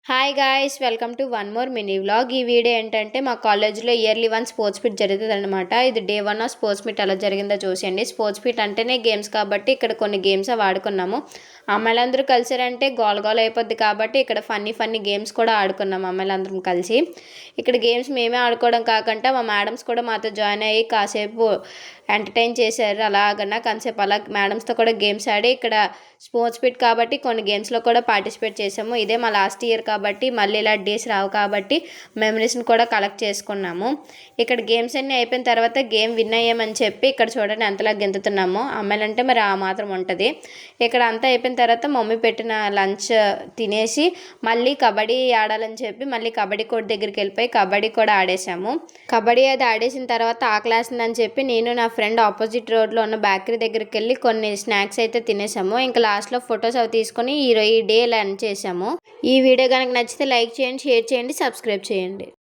Hi guys, welcome to one more mini vlog. ఈ video ఏంటంటే మా కాలేజ్లో ఇయర్లీ వన్ స్పోర్ట్స్ మీట్ జరుగుతుంది అనమాట. ఇది డే 1 ఆఫ్ స్పోర్ట్స్ మీట్ ఎలా జరిగిందో చూసేయండి. స్పోర్ట్స్ మీట్ అంటేనే గేమ్స్ కాబట్టి ఇక్కడ కొన్ని గేమ్స్ వాడుకున్నాము. అమ్మాయిలందరూ కలిసారంటే గోల గోల అయిపోద్ది కాబట్టి ఇక్కడ ఫన్నీ గేమ్స్ కూడా ఆడుకున్నాము అమ్మాయిలందరం కలిసి. ఇక్కడ గేమ్స్ మేమే ఆడుకోవడం కాకుండా మా మేడమ్స్ కూడా మాతో జాయిన్ అయ్యి కాసేపు ఎంటర్టైన్ చేశారు. అలాగన్నా కాసేపు అలా మేడమ్స్తో కూడా గేమ్స్ ఆడి ఇక్కడ స్పోర్ట్స్ మీట్ కాబట్టి కొన్ని గేమ్స్లో కూడా పార్టిసిపేట్ చేసాము. ఇదే మా లాస్ట్ ఇయర్ కాబట్టి మళ్ళీ ఇలా డేస్ రావు కాబట్టి మెమరీస్ని కూడా కలెక్ట్ చేసుకున్నాము. ఇక్కడ గేమ్స్ అన్నీ అయిపోయిన తర్వాత గేమ్ విన్ అయ్యామని చెప్పి ఇక్కడ చూడండి ఎంతలా గెంతుతున్నాము. అమ్మాయిలంటే మరి ఆ మాత్రం ఉంటుంది. ఇక్కడ అంతా అయిపోయిన తర్వాత మమ్మీ పెట్టిన లంచ్ తినేసి మళ్ళీ కబడ్డీ ఆడాలని చెప్పి మళ్ళీ కబడ్డీ కోర్ట్ దగ్గరికి వెళ్ళిపోయి కబడ్డీ కూడా ఆడేసాము. కబడ్డీ అది ఆడేసిన తర్వాత ఆకలేస్తుందని చెప్పి నేను నా ఫ్రెండ్ ఆపోజిట్ రోడ్లో ఉన్న బేకరీ దగ్గరికి వెళ్ళి కొన్ని స్నాక్స్ అయితే తినేసాము. ఇంకా లాస్ట్లో ఫొటోస్ అవి తీసుకొని ఈ డే ఇలా ఎండ్ చేసాము. ఈ వీడియో కనుక నచ్చితే లైక్ చేయండి, షేర్ చేయండి, సబ్స్క్రైబ్ చేయండి.